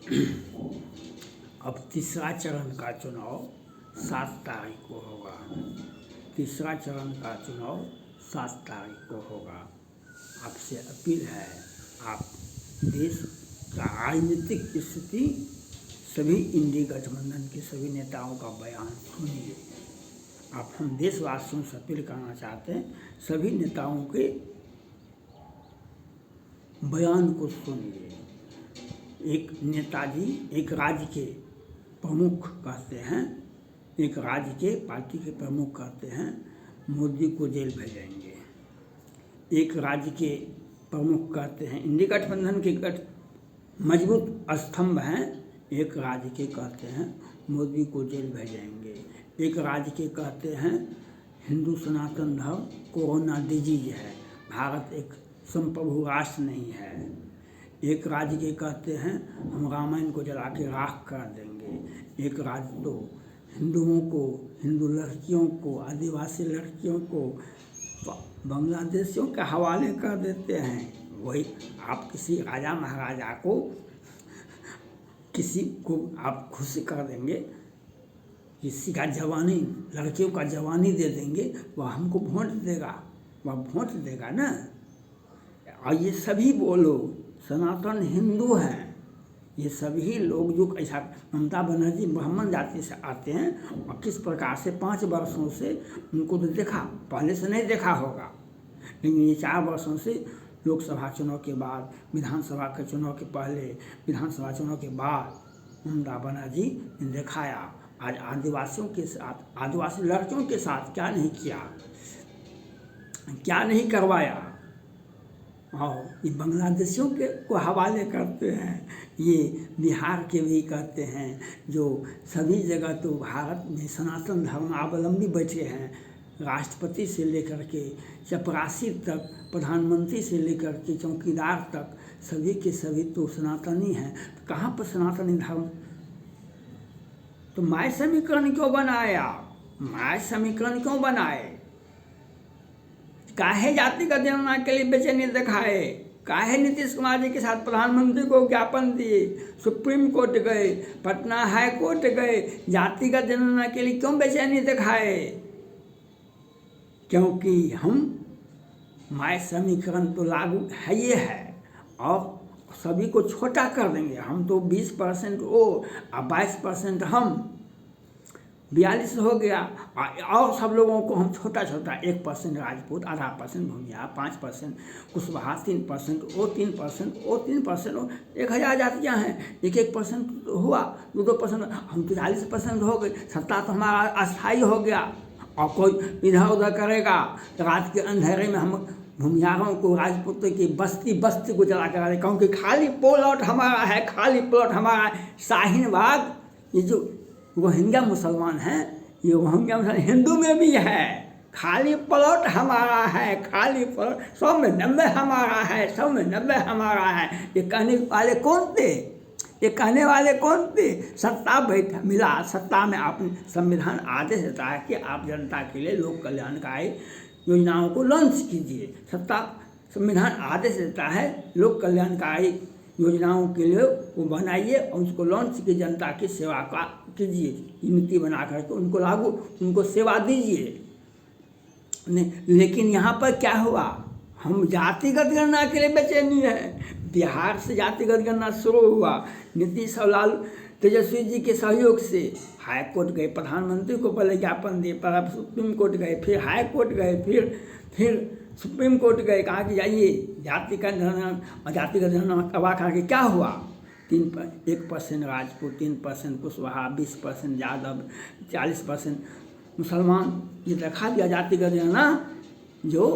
अब तीसरा चरण का चुनाव 7 तारीख को होगा। तीसरा चरण का चुनाव 7 तारीख को होगा। आपसे अपील है, आप देश का राजनीतिक स्थिति सभी इंडी गठबंधन के सभी नेताओं का बयान सुनिए। आप हम देशवासियों से अपील करना चाहते हैं, सभी नेताओं के बयान को सुनिए। एक नेताजी एक राज्य के प्रमुख कहते हैं, एक राज्य के पार्टी के प्रमुख कहते हैं मोदी को जेल भेजेंगे। एक राज्य के प्रमुख कहते हैं, इंडी गठबंधन के मजबूत स्तंभ हैं, एक राज्य के कहते हैं मोदी को जेल भेजेंगे। एक राज्य के कहते हैं हिंदू सनातन धर्म कोरोना डिजीज है, भारत एक संप्रभु राष्ट्र नहीं है। एक राज्य के कहते हैं हम रामायण को जला के राख कर देंगे। एक राज्य तो हिंदुओं को, हिंदू लड़कियों को, आदिवासी लड़कियों को बांग्लादेशियों के हवाले कर देते हैं। वही आप किसी राजा महाराजा को, किसी को आप खुश कर देंगे, किसी का जवानी, लड़कियों का जवानी दे देंगे, वह हमको वोट देगा, वह वोट देगा ना। और ये सभी वो लोग सनातन हिंदू हैं, ये सभी लोग जो ऐसा ममता बनर्जी ब्राह्मण जाति से आते हैं और किस प्रकार से 5 वर्षों से उनको तो देखा, पहले से नहीं देखा होगा, लेकिन ये 4 वर्षों से लोकसभा चुनाव के बाद, विधानसभा के चुनाव के पहले, विधानसभा चुनाव के बाद ममता बनर्जी ने दिखाया। आज आदिवासियों के साथ, आदिवासी लड़कियों के साथ क्या नहीं किया, क्या नहीं करवाया। और ये बांग्लादेशियों के को हवाले करते हैं, ये बिहार के भी कहते हैं, जो सभी जगह तो भारत में सनातन धर्मावलंबी बैठे हैं, राष्ट्रपति से लेकर के चपरासी तक, प्रधानमंत्री से लेकर के चौकीदार तक, सभी के सभी तो सनातनी हैं। तो कहाँ पर सनातनी धर्म? तो माय समीकरण क्यों बनाया? माय समीकरण क्यों बनाए? काहे जातिगत जनगणना के लिए बेचैनी दिखाए? काहे नीतीश कुमार जी के साथ प्रधानमंत्री को ज्ञापन दिए, सुप्रीम कोर्ट गए, पटना हाई कोर्ट गए, जातिगत जनगणना के लिए क्यों बेचैनी दिखाए? क्योंकि हम माय समीकरण तो लागू है, ये है, और सभी को छोटा कर देंगे। हम तो 20% वो और 22% हम, 42 हो गया, और सब लोगों को हम छोटा छोटा 1% राजपूत, आधा % भूमिया, 5% कुशवाहा, 3% वो 3%, वो 3%, वो 1000 जातियाँ हैं, 1% हुआ, 2% हम 43% हो गए। सत्ता तो हमारा अस्थायी हो गया, और कोई इधर उधर करेगा तो रात के अंधेरे में हम भूमियारों को, राजपूतों की बस्ती बस्ती को जला कर, क्योंकि खाली प्लॉट हमारा है, खाली प्लॉट हमारा है। शाहीन बाग, ये जो रोहिंग्या मुसलमान हैं, ये रोहिंग्या मुसलमान हिंदू में भी है, खाली प्लॉट हमारा है, खाली प्लॉट 100 में 90 हमारा है, 100 में 90 हमारा है। ये कहने वाले कौन थे? ये कहने वाले कौन थे? सत्ता बैठा मिला, सत्ता में आपने संविधान आदेश देता है कि आप जनता के लिए लोक कल्याणकारी योजनाओं को लॉन्च कीजिए। सत्ता संविधान आदेश देता है लोक कल्याणकारी योजनाओं के लिए वो बनाइए और उसको लॉन्च की, जनता की सेवा का कीजिए, नीति बना करके उनको लागू, उनको सेवा दीजिए। लेकिन यहाँ पर क्या हुआ? हम जातिगत गणना के लिए बेचैनी है। बिहार से जातिगत गणना शुरू हुआ, नीतीश और लालू तेजस्वी जी के सहयोग से हाई कोर्ट गए, प्रधानमंत्री को पहले ज्ञापन दिए, पर सुप्रीम कोर्ट गए, फिर हाई कोर्ट गए, फिर सुप्रीम कोर्ट गए, कहा कि जाइए जातिगत जनगणना और जातिगत जनगणना करवा करके क्या हुआ? 1% राजपूत, 3% कुशवाहा, 20% यादव, 40% मुसलमान, ये दिखा दिया जातिगत जनगणना, जो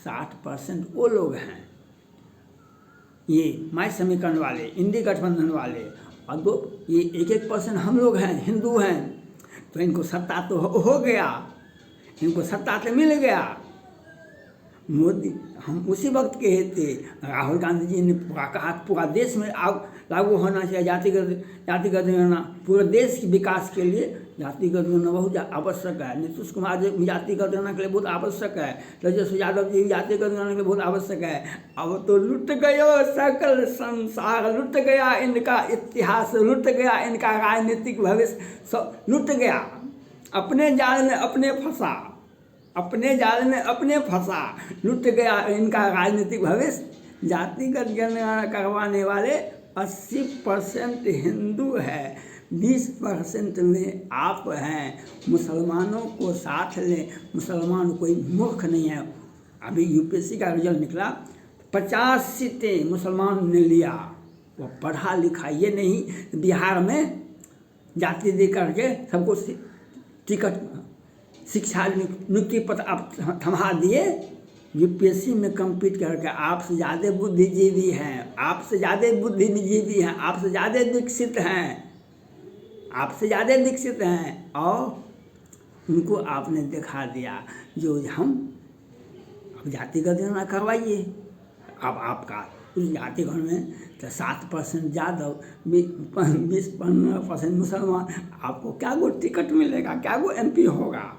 60% वो लोग हैं, ये माय समीकरण वाले, इंडी गठबंधन वाले, और ये 1% हम लोग हैं, हिंदू हैं। तो इनको सत्ता तो हो गया, इनको सत्ता तो मिल गया, मोदी, हम उसी वक्त कहे थे, राहुल गांधी जी ने कहा पूरा देश में लागू होना चाहिए जातिगत जनगणना, पूरे देश के विकास के लिए जातिगत जनगणना बहुत आवश्यक है। नीतीश कुमार जी जातिगत जनगणना के लिए बहुत आवश्यक है, तेजस्वी यादव जी जातिगत जनगणना के लिए बहुत आवश्यक है। अब तो लुट गया सकल संसार, लुट गया इनका इतिहास, लुट गया इनका राजनीतिक भविष्य, सब लुट गया। अपने जाल में अपने फंसा, अपने जाल में अपने फंसा, लुट गया इनका राजनीतिक भविष्य। जातिगत जनगणना करवाने वाले 80% हिंदू है, 20% में आप हैं। मुसलमानों को साथ लें, मुसलमान कोई मूर्ख नहीं है। अभी यूपीएससी का रिजल्ट निकला, 50 सीटें मुसलमान ने लिया। वो पढ़ा लिखा ये नहीं, बिहार में जाति दे करके सबको टिकट शिक्षा नियुक्ति पत्र आप थमा दिए। यूपीएससी में कम्पीट करके आपसे ज़्यादा बुद्धिजीवी हैं, आपसे ज़्यादा बुद्धिजीवी हैं, आपसे ज़्यादा विकसित हैं, आपसे ज़्यादा विकसित हैं, और उनको आपने दिखा दिया। जो हम अब जातिगत जनगणना करवाइए, अब आपका उस जातिगत में तो 7% यादव, 20-15% मुसलमान, आपको क्या वो टिकट मिलेगा, क्या वो MP होगा।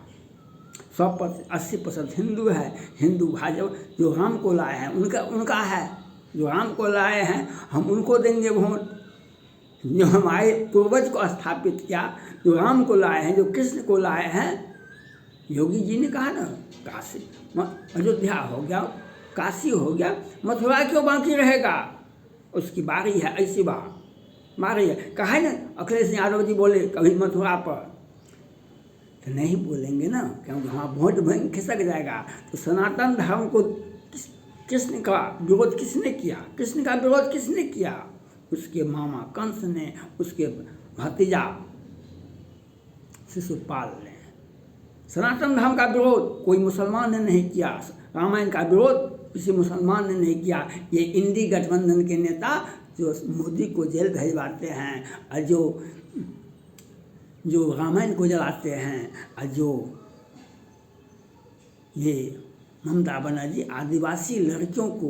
80% हिंदू है, हिंदू भाजपा जो राम को लाए हैं उनका है, जो राम को लाए हैं हम उनको देंगे वोट। जो हमारे पूर्वज को स्थापित किया, जो राम को लाए हैं, जो कृष्ण को लाए हैं। योगी जी ने कहा ना, काशी अयोध्या हो गया, काशी हो गया, मथुरा क्यों बाकी रहेगा, उसकी बारी है, ऐसी बारी है। कहा है ना, अखिलेश यादव जी बोले कभी मथुरा पर, तो नहीं बोलेंगे ना, क्योंकि वहाँ वोट बैंक खिसक जाएगा। तो सनातन धर्म को कृष्ण का विरोध किसने किया, कृष्ण का विरोध किसने किया, उसके मामा कंस ने, उसके भतीजा शिशुपाल ने। सनातन धर्म का विरोध कोई मुसलमान ने नहीं किया, रामायण का विरोध किसी मुसलमान ने नहीं किया। ये इंडी गठबंधन के नेता जो मोदी को जेल भिजवाते हैं, और जो रामायण को जलाते हैं, और जो ये ममता बनर्जी आदिवासी लड़कियों को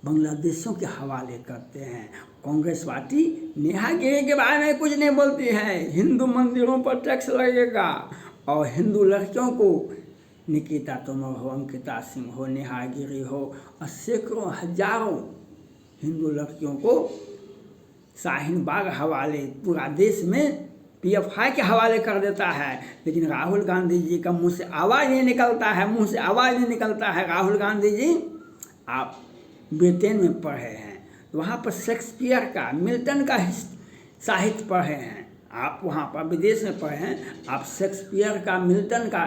बांग्लादेशियों के हवाले करते हैं। कांग्रेस पार्टी नेहा गिरी के बारे में कुछ नहीं बोलती है। हिंदू मंदिरों पर टैक्स लगेगा, और हिंदू लड़कियों को निकिता तोमर हो, अंकिता सिंह हो, नेहा गिरी हो, और सैकड़ों हजारों हिंदू लड़कियों को शाहीन बाग हवाले, पूरा देश में PFI के हवाले कर देता है। लेकिन राहुल गांधी जी का मुंह से आवाज़ नहीं निकलता है, मुंह से आवाज़ नहीं निकलता है। राहुल गांधी जी, आप ब्रिटेन में पढ़े हैं, तो वहाँ पर शेक्सपियर का, मिल्टन का साहित्य पढ़े हैं। आप वहाँ पर विदेश में पढ़े हैं, आप शेक्सपियर का, मिल्टन का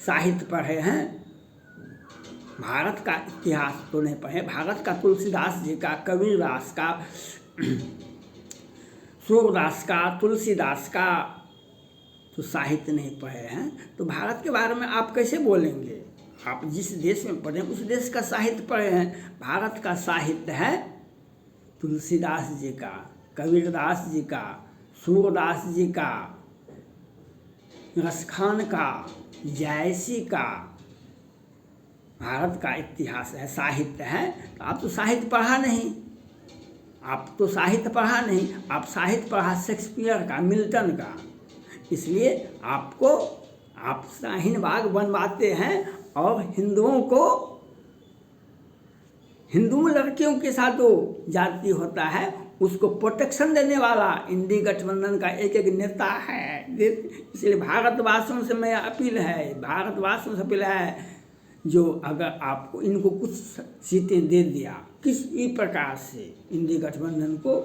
साहित्य पढ़े हैं। भारत का इतिहास तो नहीं पढ़े, भारत का तुलसीदास जी का, कबीरदास का, सूरदास का, तुलसीदास का तो साहित्य नहीं पढ़े हैं। तो भारत के बारे में आप कैसे बोलेंगे। आप जिस देश में पढ़े उस देश का साहित्य पढ़े हैं। भारत का साहित्य है तुलसीदास जी का, कबीरदास जी का, सूरदास जी का, रसखान का, जायसी का। भारत का इतिहास है, साहित्य है। तो आप तो साहित्य पढ़ा नहीं, आप तो साहित्य पढ़ा नहीं, आप साहित्य पढ़ा शेक्सपियर का, मिल्टन का। इसलिए आपको, आप शाहीन बाग बनवाते हैं, और हिंदुओं को, हिंदू लड़कियों के साथ जो जाति होता है उसको प्रोटेक्शन देने वाला इंडी गठबंधन का एक एक नेता है। इसलिए भारतवासियों से मैं अपील है, भारतवासियों से अपील है, जो अगर आपको इनको कुछ सीटें दे दिया किसी प्रकार से, इंडी गठबंधन को,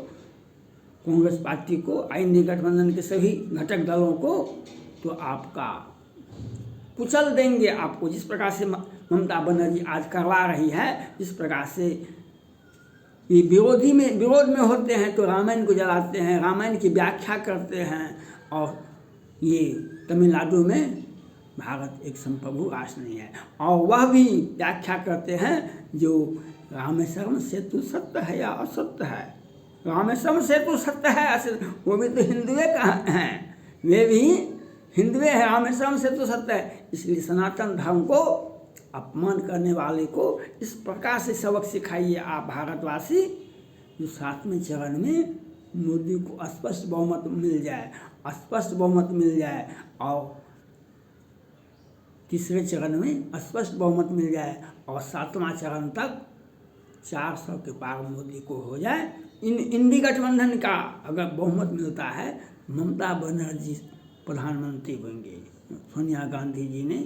कांग्रेस पार्टी को, इंडी गठबंधन के सभी घटक दलों को, तो आपका कुचल देंगे आपको। जिस प्रकार से ममता बनर्जी आज करवा रही है, जिस प्रकार से ये विरोध में होते हैं तो रामायण को जलाते हैं, रामायण की व्याख्या करते हैं, और ये तमिलनाडु में भारत एक संप्रभु राष्ट्र नहीं है, और वह भी व्याख्या करते हैं जो रामेश्वरम सेतु सत्य है या असत्य है। रामेश्वरम सेतु सत्य है असत्य, वो भी तो हिंदुए का हैं, वे भी हिंदुए हैं। रामेश्वरम सेतु सत्य है। इसलिए सनातन धर्म को अपमान करने वाले को इस प्रकार से सबक सिखाइए आप भारतवासी, जो 7वें चरण में मोदी को स्पष्ट बहुमत मिल जाए, स्पष्ट बहुमत मिल जाए, और तीसरे चरण में स्पष्ट बहुमत मिल जाए, और 7वां चरण तक 400 के पार मोदी को हो जाए। इंडी गठबंधन का अगर बहुमत मिलता है, ममता बनर्जी प्रधानमंत्री बनेंगे। सोनिया गांधी जी ने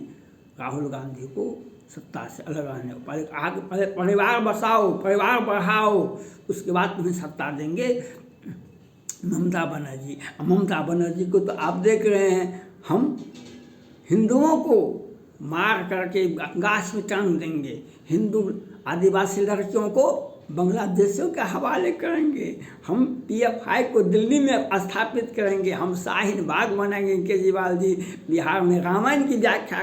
राहुल गांधी को सत्ता से अलग रहने, पहले परिवार बसाओ, परिवार बढ़ाओ, उसके बाद तुम्हें सत्ता देंगे। ममता बनर्जी को तो आप देख रहे हैं, हम हिंदुओं को मार करके गाछ में टांग देंगे, हिंदू आदिवासी लड़कियों को बांग्लादेशियों के हवाले करेंगे, हम PFI को दिल्ली में स्थापित करेंगे, हम शाहीन बाग बनाएंगे। केजरीवाल जी बिहार में रामायण की व्याख्या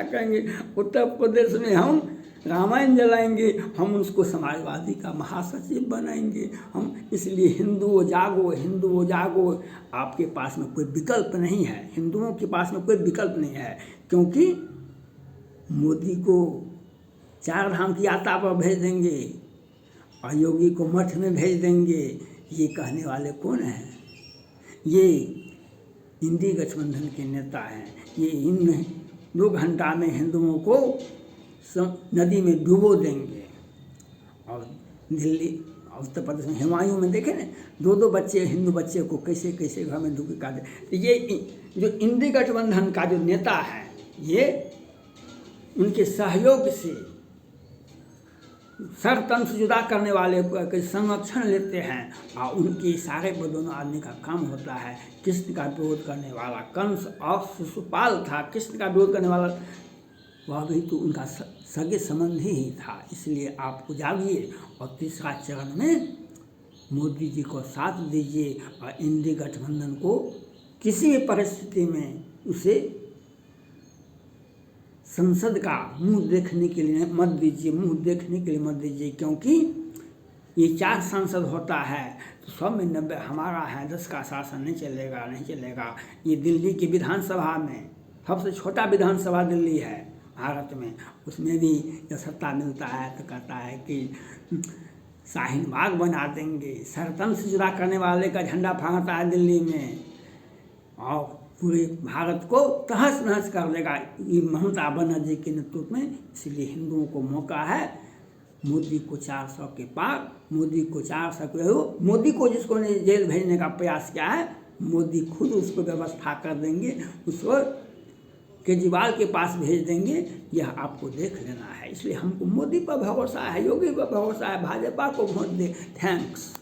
करेंगे, उत्तर प्रदेश में हम रामायण जलाएंगे, हम उसको समाजवादी का महासचिव बनाएंगे। हम इसलिए हिंदुओं जागो, आपके पास में कोई विकल्प नहीं है, हिंदुओं के पास में कोई विकल्प नहीं है, क्योंकि मोदी को 4 धाम की यात्रा पर भेज देंगे और योगी को मठ में भेज देंगे। ये कहने वाले कौन हैं? ये इंडी गठबंधन के नेता हैं। ये इन 2 घंटा में हिंदुओं को नदी में डुबो देंगे। और दिल्ली और उत्तर प्रदेश में हुमायूं में देखे ना, 2 बच्चे, हिंदू बच्चे को कैसे कैसे घर में डुबो कर दे। तो ये जो इंडी गठबंधन का जो नेता है, ये उनके सहयोग से सरतन से जुदा करने वाले के संरक्षण लेते हैं, और उनके इशारे पर दोनों आदमी का काम होता है। कृष्ण का विरोध करने वाला कंस और शिशुपाल था, कृष्ण का विरोध करने वाला वह भी तो उनका सगे संबंधी ही था। इसलिए आप जागिए और तीसरा चरण में मोदी जी को साथ दीजिए, और इंडी गठबंधन को किसी भी परिस्थिति में उसे संसद का मुंह देखने के लिए मत दीजिए, क्योंकि ये 4 सांसद होता है तो 100 में 90 हमारा है, 10 का शासन नहीं चलेगा। ये दिल्ली की विधानसभा में सबसे छोटा विधानसभा दिल्ली है भारत में, उसमें भी जब सत्ता मिलता है तो कहता है कि शाहीन बाग बना देंगे, सरतन से जुदा करने वाले का झंडा फहराता है दिल्ली में, और पूरे भारत को तहस नहस कर देगा ये ममता बनर्जी के नेतृत्व में। इसलिए हिंदुओं को मौका है, मोदी को 400 के पार, मोदी को जिसको ने जेल भेजने का प्रयास किया है, मोदी खुद उसको व्यवस्था कर देंगे, उसको केजरीवाल के पास भेज देंगे। यह आपको देख लेना है। इसलिए हमको मोदी पर भरोसा है, योगी पर भरोसा है, भाजपा को वोट दे। थैंक्स।